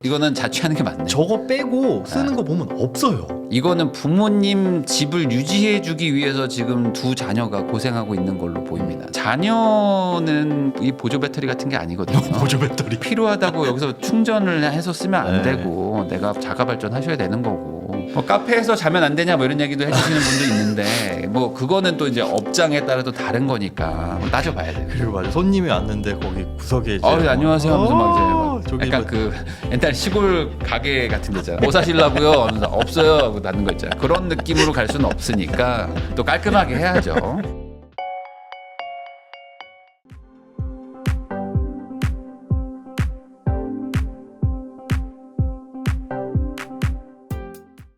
이거는 자취하는 게 맞네. 저거 빼고 쓰는 거 보면 없어요. 이거는 부모님 집을 유지해주기 위해서 지금 두 자녀가 고생하고 있는 걸로 보입니다. 자녀는 이 보조 배터리 같은 게 아니거든요. 보조 배터리. 필요하다고 여기서 충전을 해서 쓰면 안 네. 되고 내가 자가 발전하셔야 되는 거고. 뭐 카페에서 자면 안 되냐 뭐 이런 얘기도 해주시는 분도 있는데 뭐 그거는 또 이제 업장에 따라 또 다른 거니까 뭐 따져봐야 돼요. 그리고 맞아, 손님이 왔는데 거기 구석에 이제 네, 안녕하세요 하면서 막 이제 막 저기 약간 그 옛날 시골 가게 같은 데 있잖아. 뭐 사실라고요? 하면서 없어요 하고 닫는 거 있잖아. 그런 느낌으로 갈 수는 없으니까 또 깔끔하게 해야죠.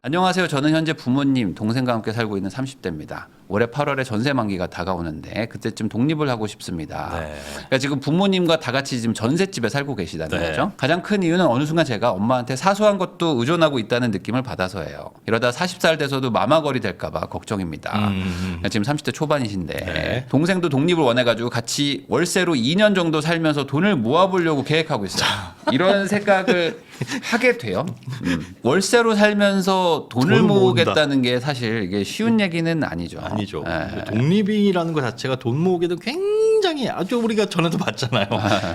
안녕하세요. 저는 현재 부모님, 동생과 함께 살고 있는 30대입니다. 올해 8월에 전세 만기가 다가오는데 그때쯤 독립을 하고 싶습니다. 네. 그러니까 지금 부모님과 다 같이 지금 전셋집에 살고 계시다는 네. 거죠. 가장 큰 이유는 어느 순간 제가 엄마한테 사소한 것도 의존하고 있다는 느낌을 받아서예요. 이러다 40살 돼서도 마마거리 될까 봐 걱정입니다. 그러니까 지금 30대 초반이신데 네. 동생도 독립을 원해가지고 같이 월세로 2년 정도 살면서 돈을 모아보려고 계획하고 있어요. 이런 생각을 하게 돼요. 월세로 살면서 돈을 돈을 모으겠다는 게 사실 이게 쉬운 얘기는 아니죠. 아니죠. 예. 독립이라는 것 자체가 돈 모으기도 굉장히 아주 우리가 전에도 봤잖아요.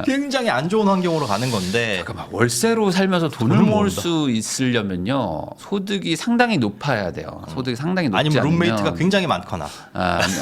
굉장히 안 좋은 환경으로 가는 건데. 잠깐만, 월세로 살면서 돈을 돈을 모을 모은다. 수 있으려면요 소득이 상당히 높아야 돼요. 소득이 상당히 높지 아니면 않으면 룸메이트가 굉장히 많거나.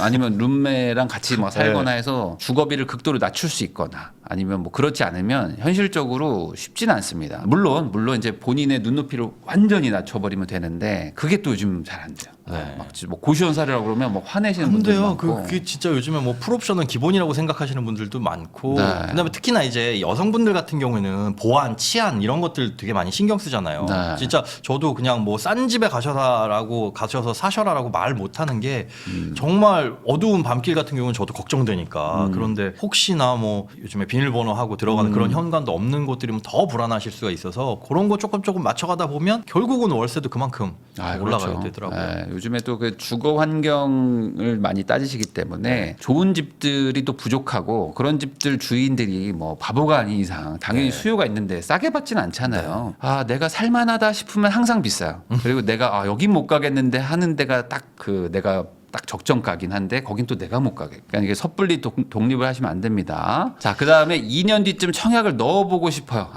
아니면 룸메랑 같이 막 살거나 해서 주거비를 극도로 낮출 수 있거나 아니면 뭐 그렇지 않으면 현실적으로 쉽지는 않습니다. 물론 이제 본인의 눈높이를 완전히 낮춰버리면 되는데 그게 또 요즘 잘 안 돼요. 네. 막 뭐 고시원사라고 그러면 막 화내시는 분들 근데요, 많고. 그게 진짜 요즘에 뭐 풀옵션은 기본이라고 생각하시는 분들도 많고, 네. 그다음에 특히나 이제 여성분들 같은 경우에는 보안, 치안 이런 것들 되게 많이 신경 쓰잖아요. 네. 진짜 저도 그냥 뭐 싼 집에 가셔서 사셔라라고 말 못하는 게 정말 어두운 밤길 같은 경우는 저도 걱정되니까. 그런데 혹시나 뭐 요즘에 비밀번호하고 들어가는 그런 현관도 없는 곳들이면 더 불안하실 수가 있어서 그런 거 조금 맞춰가다 보면 결국은 월세도 그만큼 올라가게 그렇죠. 되더라고요. 예, 요즘에 또 그 주거 환경을 많이 따지시기 때문에 좋은 집들이 또 부족하고 그런 집들 주인들이 뭐 바보가 아닌 이상 당연히 수요가 있는데 싸게 받지는 않잖아요. 내가 살만하다 싶으면 항상 비싸요. 그리고 내가 여긴 못 가겠는데 하는 데가 딱 내가 딱 적정가긴 한데 거긴 또 내가 못 가게. 그러니까 이게 섣불리 독립을 하시면 안 됩니다. 자, 그다음에 2년 뒤쯤 청약을 넣어보고 싶어요.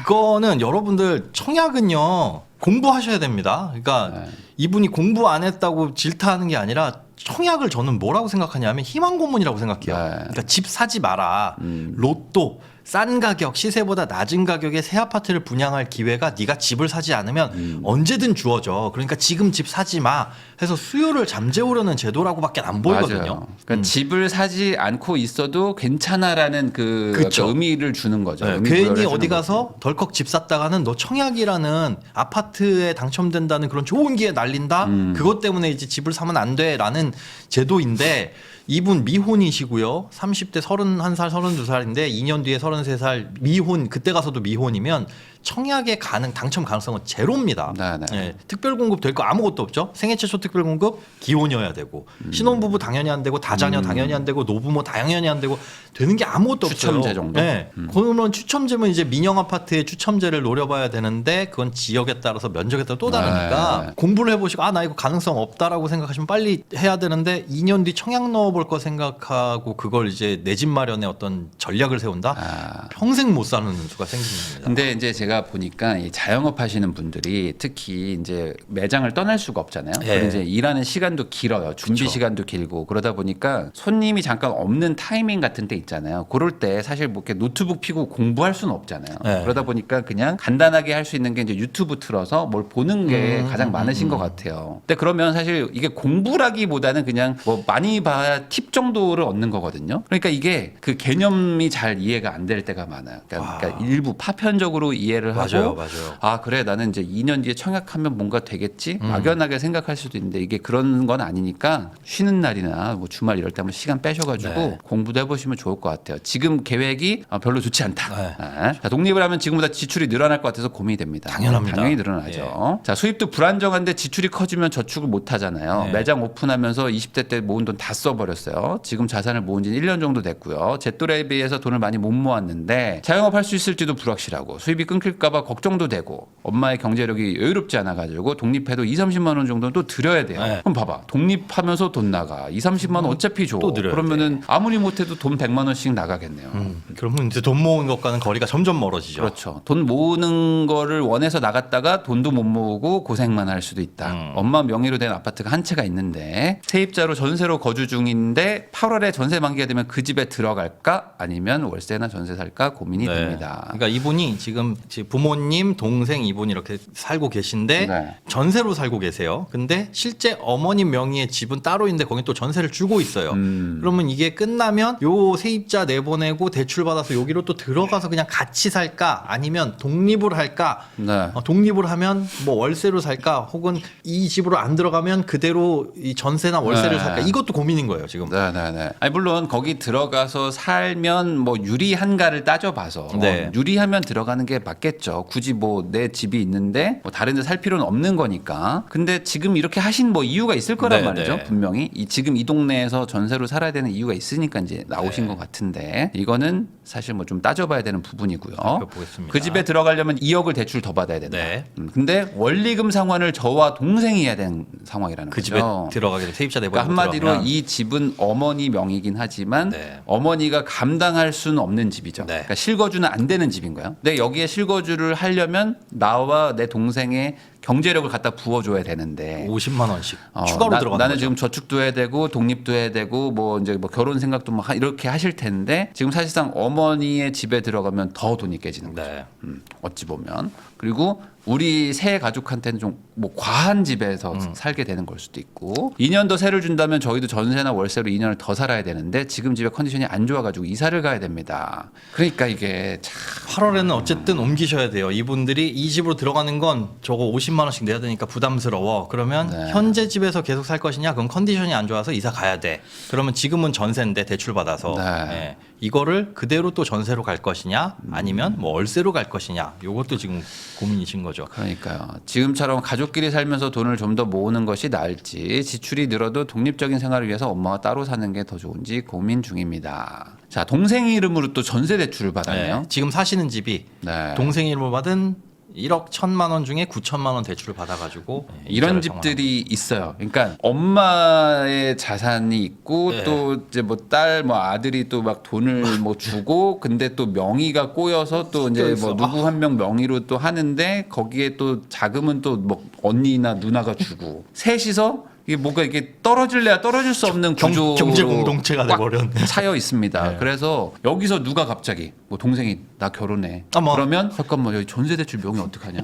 이거는 여러분들 청약은요 공부하셔야 됩니다. 그러니까 이분이 공부 안 했다고 질타하는 게 아니라 청약을 저는 뭐라고 생각하냐면 희망 고문이라고 생각해요. 네. 그러니까 집 사지 마라. 로또 싼 가격, 시세보다 낮은 가격에 새 아파트를 분양할 기회가 네가 집을 사지 않으면 언제든 주어져. 그러니까 지금 집 사지 마 해서 수요를 잠재우려는 제도라고밖에 안 보이거든요. 맞아요. 그러니까 집을 사지 않고 있어도 괜찮아라는 그 그쵸. 어떤 의미를 주는 거죠. 네, 의미 부여를 괜히 해주는 어디 거죠. 가서 덜컥 집 샀다가는 너 청약이라는 아파트에 당첨된다는 그런 좋은 기회 날린다. 그것 때문에 이제 집을 사면 안 돼라는 제도인데 이분 미혼이시고요. 30대 31살, 32살인데 2년 뒤에 33살 미혼, 그때 가서도 미혼이면 청약의 당첨 가능성은 제로입니다. 네. 예, 특별공급 될 거 아무것도 없죠. 생애 최초 특별공급 기혼이어야 되고 신혼부부 당연히 안 되고 다자녀 당연히 안 되고 노부모 당연히 안 되고 되는 게 아무것도 없어요. 추첨제 정도? 네. 그러면 추첨제면 이제 민영 아파트의 추첨제를 노려봐야 되는데 그건 지역에 따라서 면적에 따라 또 다르니까 네. 공부를 해보시고 나 이거 가능성 없다라고 생각하시면 빨리 해야 되는데 2년 뒤 청약 넣어볼 거 생각하고 그걸 이제 내 집 마련의 어떤 전략을 세운다? 평생 못 사는 수가 생깁니다. 근데 이제 제가 보니까 이 자영업 하시는 분들이 특히 이제 매장을 떠날 수가 없잖아요. 예. 그리고 이제 일하는 시간도 길어요. 준비 그쵸. 시간도 길고 그러다 보니까 손님이 잠깐 없는 타이밍 같은 때 있잖아요. 그럴 때 사실 뭐 이렇게 노트북 피고 공부할 수는 없잖아요. 예. 그러다 보니까 그냥 간단하게 할 수 있는 게 이제 유튜브 틀어서 뭘 보는 게 가장 많으신 것 같아요. 근데 그러면 사실 이게 공부라기보다는 그냥 뭐 많이 봐야 팁 정도를 얻는 거거든요. 그러니까 이게 그 개념이 잘 이해가 안 될 때가 많아요. 그러니까 일부 파편적으로 이해를 하고 맞아요. 그래 나는 이제 2년 뒤에 청약하면 뭔가 되겠지 막연하게 생각할 수도 있는데 이게 그런 건 아니니까 쉬는 날이나 뭐 주말 이럴 때 한번 시간 빼셔가지고 네. 공부도 해보시면 좋을 것 같아요. 지금 계획이 별로 좋지 않다. 네. 자, 독립을 하면 지금보다 지출이 늘어날 것 같아서 고민이 됩니다. 당연합니다. 당연히 늘어나죠. 자, 수입도 불안정한데 지출이 커지면 저축을 못 하잖아요. 네. 매장 오픈하면서 20대 때 모은 돈 다 써버렸어요. 지금 자산을 모은 지 1년 정도 됐고요. 제 또래에 비해서 돈을 많이 못 모았는데 자영업 할 수 있을지도 불확실하고 수입이 끊길 잡힐까봐 걱정도 되고 엄마의 경제력이 여유롭지 않아가지고 독립해도 2-30만 원 정도는 또 드려야 돼요. 네. 그럼 봐봐. 독립하면서 돈 나가. 2-30만 원 어차피 줘. 또 드려야 그러면은 아무리 못해도 돈 100만 원씩 나가겠네요. 그러면 이제 돈 모은 것과는 거리가 점점 멀어지죠. 그렇죠. 돈 모으는 거를 원해서 나갔다가 돈도 못 모으고 고생만 할 수도 있다. 엄마 명의로 된 아파트가 한 채가 있는데 세입자로 전세로 거주 중인데 8월에 전세 만기가 되면 그 집에 들어갈까 아니면 월세나 전세 살까 고민이 됩니다. 그러니까 이분이 지금 부모님, 동생 이분이 이렇게 살고 계신데 네. 전세로 살고 계세요. 근데 실제 어머님 명의의 집은 따로 있는데 거기 또 전세를 주고 있어요. 그러면 이게 끝나면 요 세입자 내보내고 대출 받아서 여기로 또 들어가서 그냥 같이 살까 아니면 독립을 할까? 네. 독립을 하면 뭐 월세로 살까 혹은 이 집으로 안 들어가면 그대로 이 전세나 월세를 네. 살까? 이것도 고민인 거예요 지금. 네네네. 아니 물론 거기 들어가서 살면 뭐 유리한가를 따져봐서 네. 유리하면 들어가는 게 맞겠죠. 굳이 뭐 내 집이 있는데 뭐 다른데 살 필요는 없는 거니까. 근데 지금 이렇게 하신 뭐 이유가 있을 거란 네, 말이죠. 네. 분명히 지금 이 동네에서 전세로 살아야 되는 이유가 있으니까 이제 나오신 네. 것 같은데 이거는 사실 뭐 좀 따져봐야 되는 부분이고요. 살펴보겠습니다. 그 집에 들어가려면 2억을 대출 더 받아야 된다. 네. 근데 원리금 상환을 저와 동생이 해야 되는 상황이라는 그 거죠. 집에 들어가게 되면 세입자 내보내고 그러니까 한마디로 들어가면 이 집은 어머니 명의긴 하지만 네. 어머니가 감당할 수는 없는 집이죠. 네. 그러니까 실거주는 안 되는 집인 거예요. 근데 여기에 실거주를 하려면 나와 내 동생의 경제력을 갖다 부어줘야 되는데 50만 원씩 추가로 들어가는 나는 거죠. 지금 저축도 해야 되고 독립도 해야 되고 뭐 이제 뭐 결혼 생각도 막 이렇게 하실 텐데 지금 사실상 어머니의 집에 들어가면 더 돈이 깨지는 거죠. 네. 어찌 보면 그리고 우리 새 가족한테는 좀 뭐 과한 집에서 살게 되는 걸 수도 있고 2년 더 세를 준다면 저희도 전세나 월세로 2년을 더 살아야 되는데 지금 집의 컨디션이 안 좋아가지고 이사를 가야 됩니다. 그러니까 이게 참 8월에는 어쨌든 옮기셔야 돼요. 이분들이 이 집으로 들어가는 건 저거 50만 원씩 내야 되니까 부담스러워. 그러면 네. 현재 집에서 계속 살 것이냐? 그럼 컨디션이 안 좋아서 이사 가야 돼. 그러면 지금은 전세인데 대출 받아서 네. 예. 이거를 그대로 또 전세로 갈 것이냐? 아니면 뭐 월세로 갈 것이냐? 요것도 지금 고민이신 거죠. 그러니까요. 지금처럼 가족끼리 살면서 돈을 좀 더 모으는 것이 나을지 지출이 늘어도 독립적인 생활을 위해서 엄마가 따로 사는 게 더 좋은지 고민 중입니다. 자, 동생 이름으로 또 전세 대출을 받았네요. 네. 지금 사시는 집이 네. 동생 이름으로 받은 1억 1천만 원 중에 9천만 원 대출을 받아가지고 이런 이자를 집들이 있어요. 그러니까 엄마의 자산이 있고 네. 또 이제 뭐 딸 뭐 아들이 또 막 돈을 뭐 주고 근데 또 명의가 꼬여서 또 이제 뭐 있어. 누구 한 명 명의로 또 하는데 거기에 또 자금은 또 뭐 언니나 누나가 주고 셋이서 이게 뭔가 이게 떨어질래야 떨어질 수 없는 구조로 경제 공동체가 꽉 돼버렸네. 차여 있습니다. 네. 그래서 여기서 누가 갑자기 뭐 동생이 나 결혼해. 어머. 그러면 잠깐만 여기 전세 대출 명의 어떡하냐?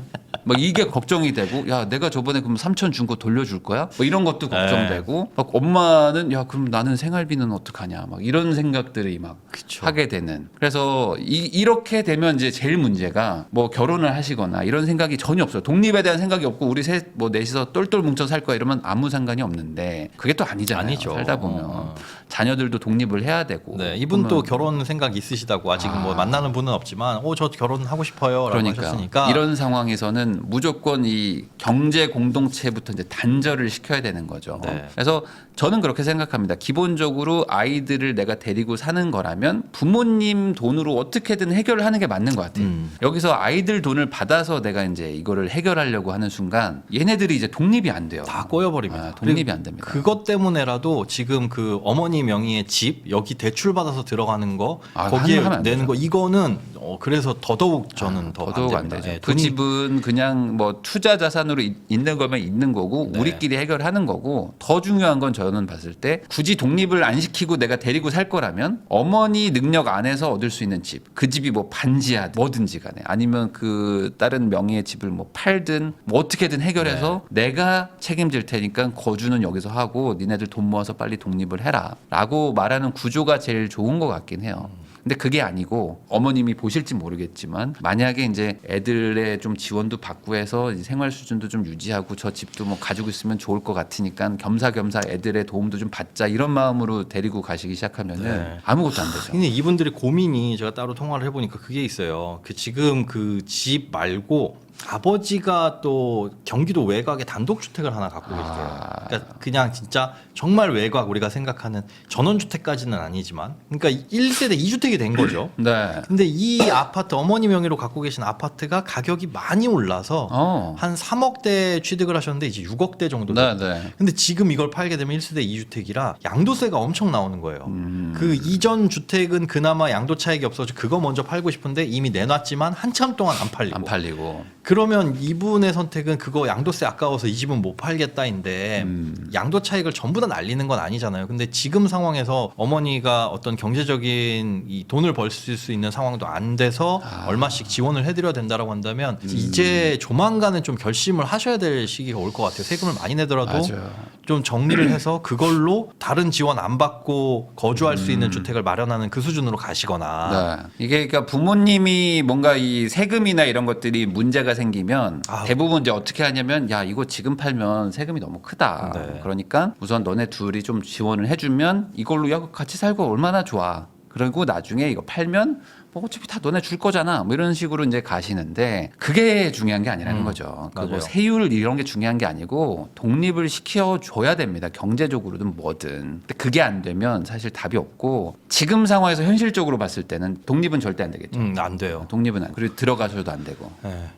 막 이게 걱정이 되고 야 내가 저번에 그럼 3천 준 거 돌려줄 거야? 뭐 이런 것도 걱정되고 막 엄마는 야 그럼 나는 생활비는 어떡하냐? 막 이런 생각들이 막 그쵸. 하게 되는. 그래서 이렇게 되면 이제 제일 문제가 뭐 결혼을 하시거나 이런 생각이 전혀 없어요. 독립에 대한 생각이 없고 우리 뭐 넷이서 똘똘 뭉쳐 살 거야 이러면 아무 상관이 없는데 그게 또 아니잖아요. 아니죠. 살다 보면 자녀들도 독립을 해야 되고. 네, 이분 또 그러면 결혼 생각 있으시다고 아직은 뭐 만나는 분은 없지만, 저 결혼하고 싶어요라고 그러니까 하셨으니까 이런 상황에서는 무조건 이 경제 공동체부터 이제 단절을 시켜야 되는 거죠. 네. 그래서 저는 그렇게 생각합니다. 기본적으로 아이들을 내가 데리고 사는 거라면 부모님 돈으로 어떻게든 해결을 하는 게 맞는 것 같아요. 여기서 아이들 돈을 받아서 내가 이제 이거를 해결하려고 하는 순간 얘네들이 이제 독립이 안 돼요. 다 꼬여버립니다. 아, 독립이 안 됩니다. 그것 때문에라도 지금 그 어머니 명의의 집 여기 대출 받아서 들어가는 거 거기에 하면 안 내는 되죠. 거 이거는 그래서 더더욱 저는 더더욱 안 됩니다. 되죠. 예, 그 돈이- 집은 그냥 뭐 투자 자산으로 있는 거면 있는 거고 네. 우리끼리 해결하는 거고 더 중요한 건 저는 봤을 때 굳이 독립을 안 시키고 내가 데리고 살 거라면 어머니 능력 안에서 얻을 수 있는 집, 그 집이 뭐 반지하 뭐든지 간에 아니면 그 다른 명의의 집을 뭐 팔든 뭐 어떻게든 해결해서 내가 책임질 테니까 거주는 여기서 하고 니네들 돈 모아서 빨리 독립을 해라 라고 말하는 구조가 제일 좋은 것 같긴 해요. 근데 그게 아니고 어머님이 보실지 모르겠지만 만약에 이제 애들의 좀 지원도 받고 해서 이 생활 수준도 좀 유지하고 저 집도 뭐 가지고 있으면 좋을 것 같으니까 겸사겸사 애들의 도움도 좀 받자 이런 마음으로 데리고 가시기 시작하면은 네. 아무것도 안 되죠. 근데 이분들의 고민이 제가 따로 통화를 해보니까 그게 있어요. 지금 그 집 말고 아버지가 또 경기도 외곽에 단독주택을 하나 갖고 계세요. 그러니까 그냥 진짜 정말 외곽 우리가 생각하는 전원주택까지는 아니지만 그러니까 1세대 2주택이 된 거죠. 네. 근데 이 아파트 어머니 명의로 갖고 계신 아파트가 가격이 많이 올라서 한 3억대 취득을 하셨는데 이제 6억대 정도 네, 됐어요. 네. 근데 지금 이걸 팔게 되면 1세대 2주택이라 양도세가 엄청 나오는 거예요. 그 이전 주택은 그나마 양도 차익이 없어서 그거 먼저 팔고 싶은데 이미 내놨지만 한참 동안 안 팔리고. 안 팔리고. 그러면 이분의 선택은 그거 양도세 아까워서 이 집은 못 팔겠다인데 양도 차익을 전부 다 날리는 건 아니잖아요. 근데 지금 상황에서 어머니가 어떤 경제적인 이 돈을 벌 수 있는 상황도 안 돼서 얼마씩 지원을 해드려야 된다라고 한다면 이제 조만간은 좀 결심을 하셔야 될 시기가 올 것 같아요. 세금을 많이 내더라도 맞아요. 좀 정리를 해서 그걸로 다른 지원 안 받고 거주할 수 있는 주택을 마련하는 그 수준으로 가시거나. 네. 이게 그러니까 부모님이 뭔가 이 세금이나 이런 것들이 문제가 생기면 대부분 이제 어떻게 하냐면 야 이거 지금 팔면 세금이 너무 크다. 네. 그러니까 우선 너네 둘이 좀 지원을 해주면 이걸로 야 같이 살고 얼마나 좋아. 그리고 나중에 이거 팔면 뭐 어차피 다 너네 줄 거잖아. 뭐 이런 식으로 이제 가시는데 그게 중요한 게 아니라는 거죠. 맞아요. 그리고 세율 이런 게 중요한 게 아니고 독립을 시켜줘야 됩니다. 경제적으로든 뭐든. 근데 그게 안 되면 사실 답이 없고 지금 상황에서 현실적으로 봤을 때는 독립은 절대 안 되겠죠. 안 돼요. 독립은 안. 그리고 들어가셔도 안 되고. 네.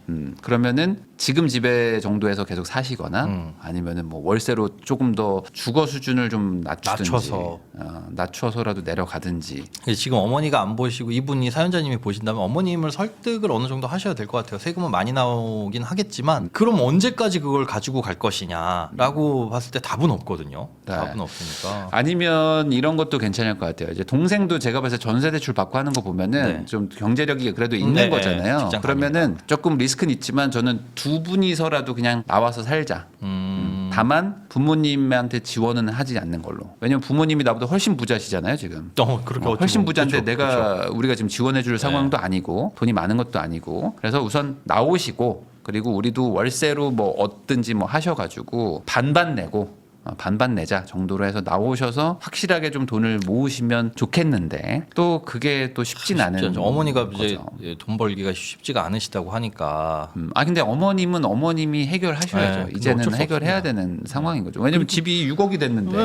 그러면은 지금 집에 정도에서 계속 사시거나 아니면은 뭐 월세로 조금 더 주거 수준을 좀 낮추든지 낮춰서. 낮춰서라도 내려가든지. 지금 어머니가 안 보시고 이분이 사연자님이 보신다면 어머님을 설득을 어느 정도 하셔야 될 것 같아요. 세금은 많이 나오긴 하겠지만 그럼 언제까지 그걸 가지고 갈 것이냐라고 봤을 때 답은 없거든요. 네. 답은 없으니까. 아니면 이런 것도 괜찮을 것 같아요. 이제 동생도 제가 봤을 때 전세 대출 받고 하는 거 보면은 네. 좀 경제력이 그래도 있는 네, 거잖아요. 직장 그러면은 조금 리스크는 있지만 저는 두 분이서라도 그냥 나와서 살자. 다만 부모님한테 지원은 하지 않는 걸로. 왜냐면 부모님이 나보다 훨씬 부자시잖아요, 지금. 그렇게 훨씬 부자인데 그렇죠, 내가 그렇죠. 우리가 지금 지원해줄 상황도 아니고 돈이 많은 것도 아니고 그래서 우선 나오시고 그리고 우리도 월세로 뭐 얻든지 뭐 하셔가지고 반반 내고 반반 내자 정도로 해서 나오셔서 확실하게 좀 돈을 모으시면 좋겠는데 또 그게 또 쉽진 않은 않죠. 어머니가 거죠. 이제 돈 벌기가 쉽지가 않으시다고 하니까 근데 어머님은 어머님이 해결하셔야죠. 네, 근데 이제는 어쩔 수 해결해야 없습니다. 되는 상황인 거죠. 왜냐면 집이 6억이 됐는데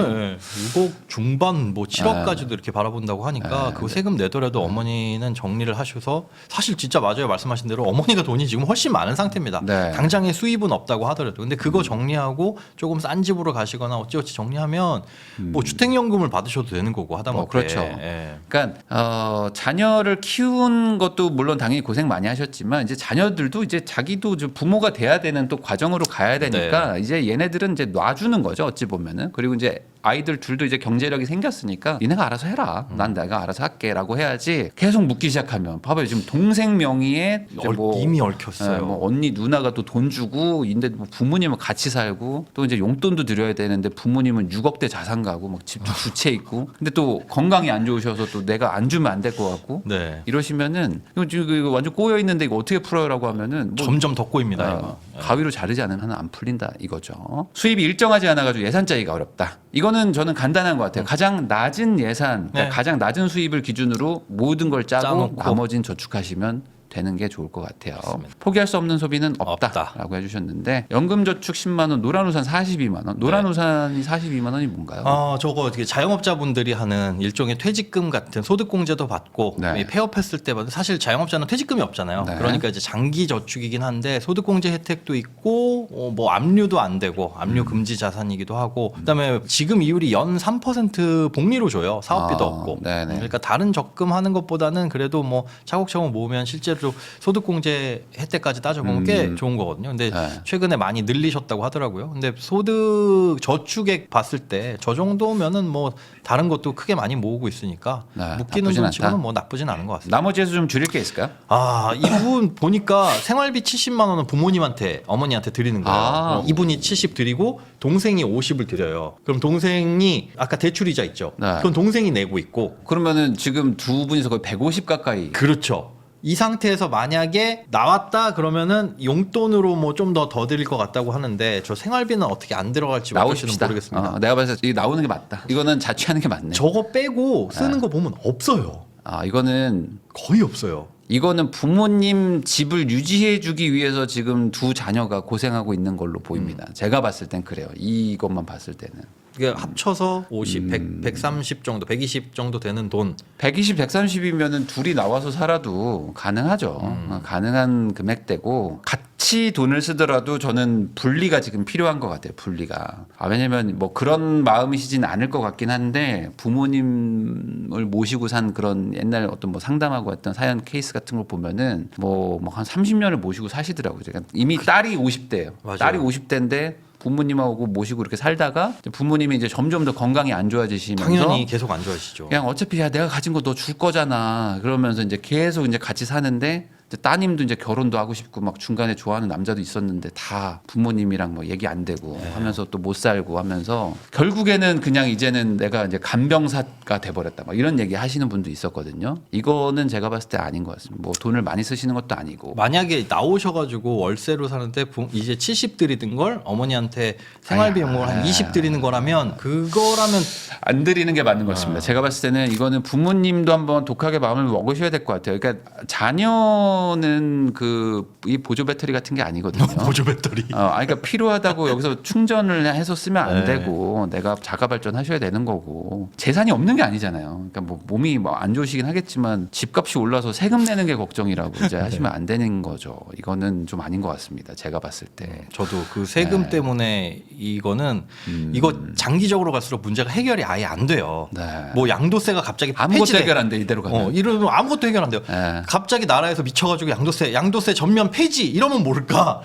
6억 중반 뭐 7억까지도 이렇게 바라본다고 하니까 그거 세금 내더라도 어머니는 정리를 하셔서 사실 진짜 맞아요. 말씀하신 대로 어머니가 돈이 지금 훨씬 많은 상태입니다. 네. 당장의 수입은 없다고 하더라도 근데 그거 정리하고 조금 싼 집으로 가시거나 어찌어찌 정리하면 뭐 주택연금을 받으셔도 되는 거고 하다못해. 그렇죠. 예. 그러니까 자녀를 키운 것도 물론 당연히 고생 많이 하셨지만 이제 자녀들도 이제 자기도 이제 부모가 돼야 되는 또 과정으로 가야 되니까 이제 얘네들은 이제 놔주는 거죠 어찌 보면은. 그리고 이제 아이들 둘도 이제 경제력이 생겼으니까 니네가 알아서 해라. 난 내가 알아서 할게라고 해야지. 계속 묻기 시작하면 봐봐요 지금 동생 명의에 이제 이미 얽혔어요. 뭐 언니 누나가 또 돈 주고 인데 뭐 부모님은 같이 살고 또 이제 용돈도 드려야 되는데 부모님은 6억대 자산 가고 막 집도 두 채 있고 근데 또 건강이 안 좋으셔서 또 내가 안 주면 안 될 것 같고 네. 이러시면은 이거 지금 이거 완전 꼬여 있는데 이거 어떻게 풀어요라고 하면은 뭐 점점 더 꼬입니다. 이거. 가위로 자르지 않으면 하나 안 풀린다 이거죠. 수입이 일정하지 않아 가지고 예산 짜기가 어렵다. 이거는 저는 간단한 것 같아요. 가장 낮은 예산, 그러니까 네. 가장 낮은 수입을 기준으로 모든 걸 짜고 짜놓고. 나머지는 저축하시면 되는 게 좋을 것 같아요. 맞습니다. 포기할 수 없는 소비는 없다. 없다라고 해주셨는데 연금저축 10만 원, 노란우산 42만 원. 노란우산이 42만 원이 뭔가요? 저거 어떻게 자영업자분들이 하는 일종의 퇴직금 같은 소득공제도 받고 네. 폐업했을 때 사실 자영업자는 퇴직금이 없잖아요. 네. 그러니까 이제 장기 저축이긴 한데 소득공제 혜택도 있고 뭐 압류도 안 되고 압류 금지 자산이기도 하고 그다음에 지금 이율이 연 3% 복리로 줘요. 사업비도 없고. 네네. 그러니까 다른 적금하는 것보다는 그래도 뭐 차곡차곡 모으면 실제로 소득공제 혜택까지 따져보면 꽤 좋은 거거든요. 근데 네. 최근에 많이 늘리셨다고 하더라고요. 근데 소득 저축액 봤을 때 저 정도면은 뭐 다른 것도 크게 많이 모으고 있으니까 네, 묶이는 나쁘진 돈 치고는 않다. 뭐 나쁘진 않은 것 같습니다. 나머지에서 좀 줄일 게 있을까요? 이분 보니까 생활비 70만 원은 부모님한테 어머니한테 드리는 거예요. 이분이 70 드리고 동생이 50을 드려요. 그럼 동생이 아까 대출이자 있죠. 네. 그건 동생이 내고 있고 그러면은 지금 두 분이서 거의 150 가까이. 그렇죠. 이 상태에서 만약에 나왔다 그러면은 용돈으로 뭐 좀 더 드릴 것 같다고 하는데 저 생활비는 어떻게 안 들어갈지 어떨지는 나오십시다. 모르겠습니다. 내가 봤을 때 이게 나오는 게 맞다. 이거는 자취하는 게 맞네. 저거 빼고 쓰는 거 보면 없어요. 이거는 거의 없어요. 이거는 부모님 집을 유지해주기 위해서 지금 두 자녀가 고생하고 있는 걸로 보입니다. 제가 봤을 땐 그래요. 이것만 봤을 때는. 이게 합쳐서 50, 100, 130 정도, 120 정도 되는 돈. 120, 130이면은 둘이 나와서 살아도 가능하죠. 가능한 금액대고 같이 돈을 쓰더라도 저는 분리가 지금 필요한 것 같아요. 분리가. 왜냐면 뭐 그런 마음이시진 않을 것 같긴 한데 부모님을 모시고 산 그런 옛날 어떤 뭐 상담하고 했던 사연 케이스 같은 걸 보면은 뭐 한 30년을 모시고 사시더라고요. 그러니까 이미 딸이 50대예요. 맞아요. 딸이 50대인데 부모님하고 모시고 이렇게 살다가 부모님이 이제 점점 더 건강이 안 좋아지시면서 당연히 계속 안 좋아하시죠. 그냥 어차피 야 내가 가진 거 너 줄 거잖아 그러면서 이제 계속 이제 같이 사는데 이제 따님도 이제 결혼도 하고 싶고 막 중간에 좋아하는 남자도 있었는데 다 부모님이랑 뭐 얘기 안 되고 하면서 또 못 살고 하면서 결국에는 그냥 이제는 내가 이제 간병사가 돼버렸다 막 이런 얘기 하시는 분도 있었거든요. 이거는 제가 봤을 때 아닌 것 같습니다. 뭐 돈을 많이 쓰시는 것도 아니고 만약에 나오셔가지고 월세로 사는데 이제 70 드리는 걸 어머니한테 생활비 용으로 한 20 드리는 거라면 그거라면 안 드리는 게 맞는 것 같습니다. 제가 봤을 때는 이거는 부모님도 한번 독하게 마음을 먹으셔야 될 것 같아요. 그러니까 자녀는 이 보조 배터리 같은 게 아니거든요. 보조 배터리. 그러니까 필요하다고 여기서 충전을 해서 쓰면 안 네. 되고 내가 자가 발전하셔야 되는 거고 재산이 없는 게 아니잖아요. 그러니까 뭐 몸이 뭐 안 좋으시긴 하겠지만 집값이 올라서 세금 내는 게 걱정이라고 이제 하시면 안 되는 거죠. 이거는 좀 아닌 것 같습니다. 제가 봤을 때. 저도 그 세금 때문에 이거는 이거 장기적으로 갈수록 문제가 해결이 아예 안 돼요. 네. 뭐 양도세가 갑자기 아무것도 폐지돼. 해결 안 돼 이대로 가면. 이러면 아무것도 해결 안 돼요. 네. 갑자기 나라에서 미쳐가지고 양도세 전면 폐지 이러면 모를까.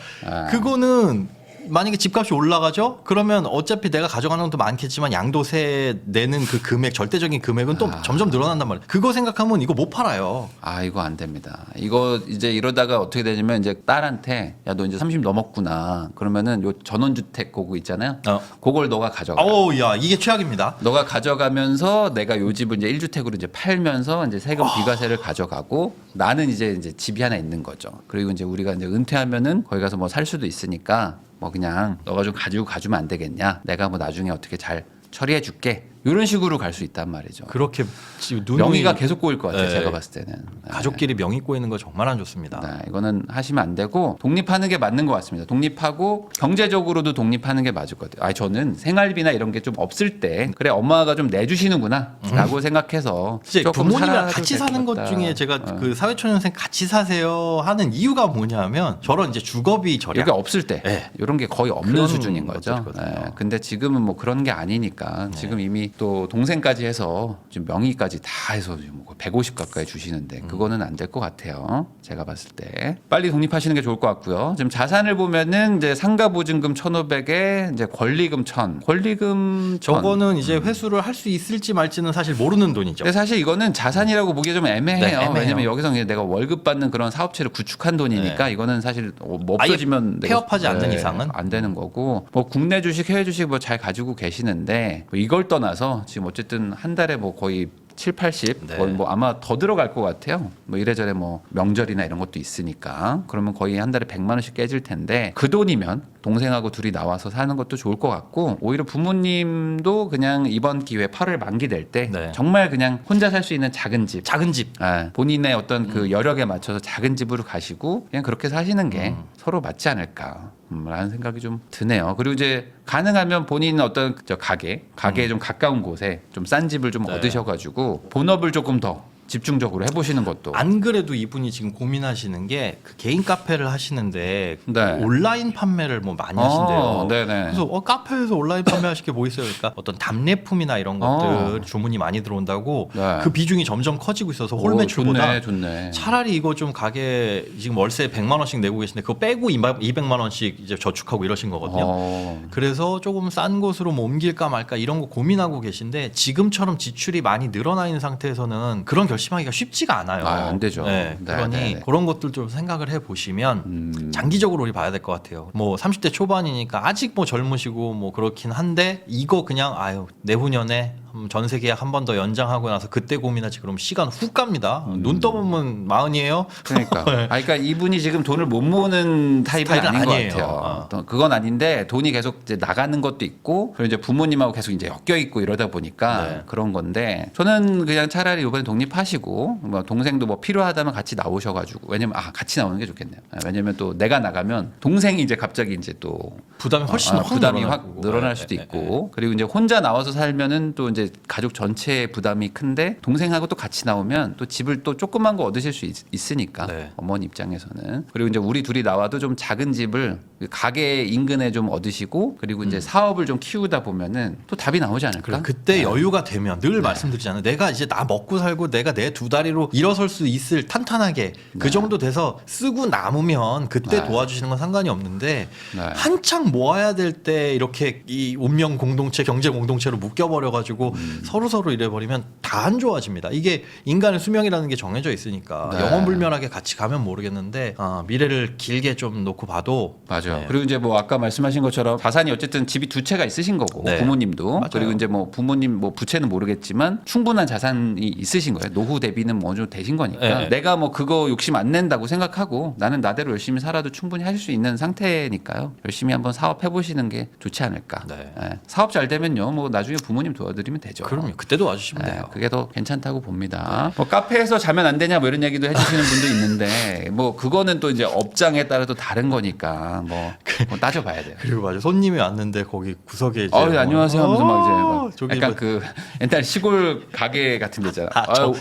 그거는 만약에 집값이 올라가죠? 그러면 어차피 내가 가져가는 것도 많겠지만 양도세 내는 그 금액 절대적인 금액은 또 점점 늘어난단 말이에요. 그거 생각하면 이거 못 팔아요. 이거 안 됩니다. 이거 이제 이러다가 어떻게 되냐면 이제 딸한테 야 너 이제 30 넘었구나. 그러면은 요 전원주택 그거 있잖아요. 그걸 너가 가져가. 야 이게 최악입니다. 너가 가져가면서 내가 요 집을 이제 1주택으로 이제 팔면서 이제 세금 비과세를 가져가고 나는 이제 집이 하나 있는 거죠. 그리고 이제 우리가 이제 은퇴하면은 거기 가서 뭐 살 수도 있으니까 뭐 그냥 너가 좀 가지고 가주면 안 되겠냐? 내가 뭐 나중에 어떻게 잘 처리해 줄게. 이런 식으로 갈 수 있단 말이죠. 그렇게 지금 명의가 계속 꼬일 것 같아요. 네. 제가 봤을 때는. 가족끼리 명의 꼬이는 거 정말 안 좋습니다. 네, 이거는 하시면 안 되고 독립하는 게 맞는 것 같습니다. 독립하고 경제적으로도 독립하는 게 맞을 것 같아요. 저는 생활비나 이런 게 좀 없을 때 그래 엄마가 좀 내주시는구나라고 생각해서 이제 조금 부모님이랑 살아도 같이 될것 사는 것 같다. 중에 제가 그 사회초년생 같이 사세요 하는 이유가 뭐냐면 저런 이제 주거비 절약. 여기 없을 때 네. 이런 게 거의 없는 그런 수준인 거죠. 것들이거든요. 근데 지금은 뭐 그런 게 아니니까 지금 이미 또 동생까지 해서 지금 명의까지 다 해서 지금 150 가까이 주시는데 그거는 안 될 것 같아요. 제가 봤을 때 빨리 독립하시는 게 좋을 것 같고요. 지금 자산을 보면은 이제 상가보증금 1,500에 이제 권리금 1,000. 권리금 1,000. 저거는 이제 회수를 할 수 있을지 말지는 사실 모르는 돈이죠. 근데 사실 이거는 자산이라고 보기가 좀 애매해요. 네, 애매해요. 왜냐면 여기서 그냥 내가 월급 받는 그런 사업체를 구축한 돈이니까 이거는 사실 뭐 아예 없어지면 내가 폐업하지 않는 이상은 안 되는 거고 뭐 국내 주식, 해외 주식 뭐 잘 가지고 계시는데 뭐 이걸 떠나서 지금 어쨌든 한 달에 뭐 거의 7, 80 네. 거의 뭐 아마 더 들어갈 것 같아요. 뭐 이래저래 뭐 명절이나 이런 것도 있으니까 그러면 거의 한 달에 100만 원씩 깨질 텐데 그 돈이면 동생하고 둘이 나와서 사는 것도 좋을 것 같고 오히려 부모님도 그냥 이번 기회에 8월 만기 될 때 네. 정말 그냥 혼자 살 수 있는 작은 집 작은 집. 본인의 어떤 그 여력에 맞춰서 작은 집으로 가시고 그냥 그렇게 사시는 게 서로 맞지 않을까 라는 생각이 좀 드네요. 그리고 이제 가능하면 본인 어떤 가게에 좀 가까운 곳에 좀 싼 집을 좀 네. 얻으셔가지고 본업을 조금 더 집중적으로 해보시는 것도 안 그래도 이분이 지금 고민하시는 게 그 개인 카페를 하시는데 네. 온라인 판매를 뭐 많이 하신대요. 네네. 그래서 카페에서 온라인 판매하실 게 뭐 있어요? 그러니까 어떤 답례품이나 이런 것들 주문이 많이 들어온다고 네. 그 비중이 점점 커지고 있어서 홀 매출보다 좋네. 차라리 이거 좀 가게 지금 월세 100만 원씩 내고 계신데 그거 빼고 200만 원씩 이제 저축하고 이러신 거거든요. 그래서 조금 싼 곳으로 뭐 옮길까 말까 이런 거 고민하고 계신데 지금처럼 지출이 많이 늘어나 있는 상태에서는 그런 결심하기가 쉽지가 않아요. 안 되죠. 네, 네, 그러니 네, 네. 그런 것들 좀 생각을 해 보시면 장기적으로 우리 봐야 될 것 같아요. 뭐 30대 초반이니까 아직 뭐 젊으시고 뭐 그렇긴 한데 이거 그냥 내후년에 전세 계약 한 번 더 연장하고 나서 그때 고민하지 그럼 시간 훅 갑니다. 눈 떠보면 마흔이에요. 그러니까. 그러니까 이분이 지금 돈을 못 모으는 타입은 스타일은 아닌 것 아니에요. 같아요. 또 그건 아닌데 돈이 계속 이제 나가는 것도 있고 그리고 이제 부모님하고 계속 이제 엮여 있고 이러다 보니까 네. 그런 건데 저는 그냥 차라리 이번에 독립하시고 뭐 동생도 뭐 필요하다면 같이 나오셔가지고 왜냐면 같이 나오는 게 좋겠네요. 왜냐면 또 내가 나가면 동생이 이제 갑자기 이제 또 부담이 훨씬 확 부담이 늘어나고. 확 늘어날 수도 있고 그리고 이제 혼자 나와서 살면은 또 이제 가족 전체의 부담이 큰데 동생하고 또 같이 나오면 또 집을 또 조그만 거 얻으실 수 있으니까 네. 어머니 입장에서는 그리고 이제 우리 둘이 나와도 좀 작은 집을 가게 인근에 좀 얻으시고 그리고 이제 사업을 좀 키우다 보면은 또 답이 나오지 않을까? 그래, 그때 여유가 되면 늘 말씀드리잖아요. 내가 이제 나 먹고 살고 내가 내 두 다리로 일어설 수 있을 탄탄하게 그 정도 돼서 쓰고 남으면 그때 도와주시는 건 상관이 없는데 네. 한창 모아야 될 때 이렇게 이 운명 공동체, 경제 공동체로 묶여버려 가지고 서로 이래버리면 다 안 좋아집니다. 이게 인간의 수명이라는 게 정해져 있으니까 네. 영원불멸하게 같이 가면 모르겠는데 미래를 길게 좀 놓고 봐도 맞아요. 네. 그리고 이제 뭐 아까 말씀하신 것처럼 자산이 어쨌든 집이 두 채가 있으신 거고 네. 부모님도 맞아요. 그리고 이제 뭐 부모님 뭐 부채는 모르겠지만 충분한 자산이 있으신 거예요. 노후 대비는 뭐 어느 정도 되신 거니까 네. 내가 뭐 그거 욕심 안 낸다고 생각하고 나는 나대로 열심히 살아도 충분히 하실 수 있는 상태니까요. 열심히 한번 사업해 보시는 게 좋지 않을까. 네. 예. 사업 잘 되면요, 뭐 나중에 부모님 도와드리면 되죠. 그럼요. 그때도 와주시면 네, 돼요. 그게 더 괜찮다고 봅니다. 뭐 카페에서 자면 안 되냐 뭐 이런 얘기도 해주시는 분도 있는데 뭐 그거는 또 이제 업장에 따라 또 다른 거니까 뭐 따져봐야 돼요. 그리고 맞아 손님이 왔는데 거기 구석에 이제 네, 안녕하세요 하면서 막 이제 막 저기 약간 뭐- 그 옛날 시골 가게 같은 데 있잖아.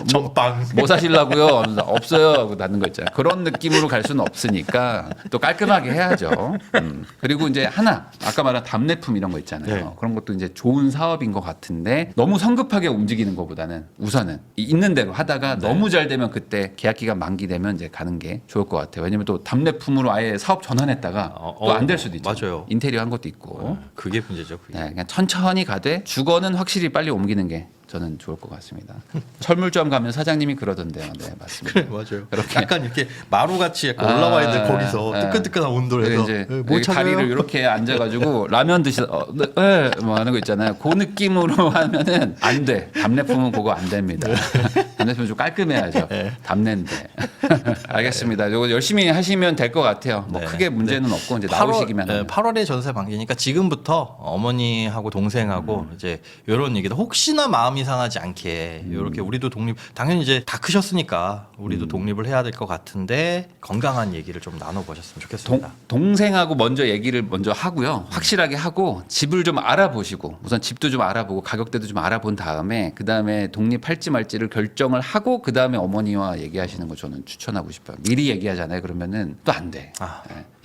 전빵 뭐 사실라고요? 하면서 없어요 하고 닫는 거 있잖아요. 그런 느낌으로 갈 수는 없으니까 또 깔끔하게 해야죠. 그리고 이제 하나 아까 말한 답례품 이런 거 있잖아요. 네. 그런 것도 이제 좋은 사업인 것 같은데 너무 성급하게 움직이는 것보다는 우선은 있는 대로 하다가 네. 너무 잘 되면 그때 계약 기간 만기되면 이제 가는 게 좋을 것 같아요. 왜냐면 또 답례품으로 아예 사업 전환했다가 또 안 될 수도 있죠. 맞아요. 인테리어 한 것도 있고. 그게 문제죠. 그게. 네, 그냥 천천히 가되 주거는 확실히 빨리 옮기는 게 저는 좋을 것 같습니다. 철물점 가면 사장님이 그러던데요. 네, 맞습니다. 그래 맞아요. 그렇게. 약간 이렇게 마루같이 약간 올라와야 돼 거기서 네. 뜨끈뜨끈한 온도에서 이제 뭐 여기 찾아요? 다리를 이렇게 앉아가지고 라면 네, 뭐 하는 거 있잖아요. 그 느낌으로 하면은 안 돼. 답례품은 그거 안 됩니다. 답례품 좀 깔끔해야죠. 답례인데. 알겠습니다. 이거 열심히 하시면 될 것 같아요. 뭐 네. 크게 문제는 없고 이제 나오시기만 하면. 8월에 전세 만기니까 지금부터 어머니하고 동생하고 이제 이런 얘기도 혹시나 마음이 상하지 않게 이렇게 우리도 독립 당연히 이제 다 크셨으니까 우리도 독립을 해야 될 것 같은데 건강한 얘기를 좀 나눠보셨으면 좋겠습니다. 동생하고 먼저 얘기를 먼저 하고요. 확실하게 하고 집을 좀 알아보시고 우선 집도 좀 알아보고 가격대도 좀 알아본 다음에 그다음에 독립할지 말지를 결정을 하고 그다음에 어머니와 얘기하시는 거 저는 추천하고 싶어요. 미리 얘기하잖아요. 그러면은 또 안 돼.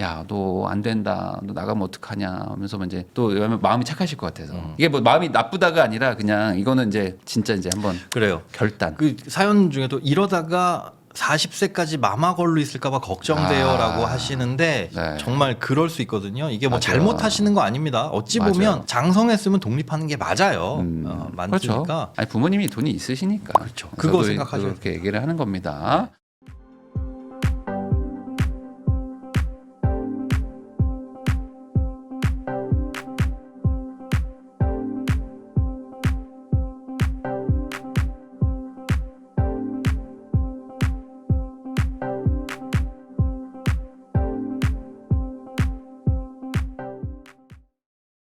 야, 너 안 된다. 너 나가면 어떡하냐 하면서 이제 또 왜냐면 마음이 착하실 것 같아서. 이게 뭐 마음이 나쁘다가 아니라 그냥 이거는 이제 진짜 이제 한번 그래요. 결단. 그 사연 중에도 이러다가 40세까지 마마걸로 있을까봐 걱정돼요라고 하시는데 네. 정말 그럴 수 있거든요. 이게 뭐 맞아요. 잘못하시는 거 아닙니다. 어찌 맞아요. 보면 장성했으면 독립하는 게 맞아요. 많으니까. 그렇죠. 아니 부모님이 돈이 있으시니까. 그렇죠. 그거 저도 생각하셔야 그렇게 얘기를 하는 겁니다.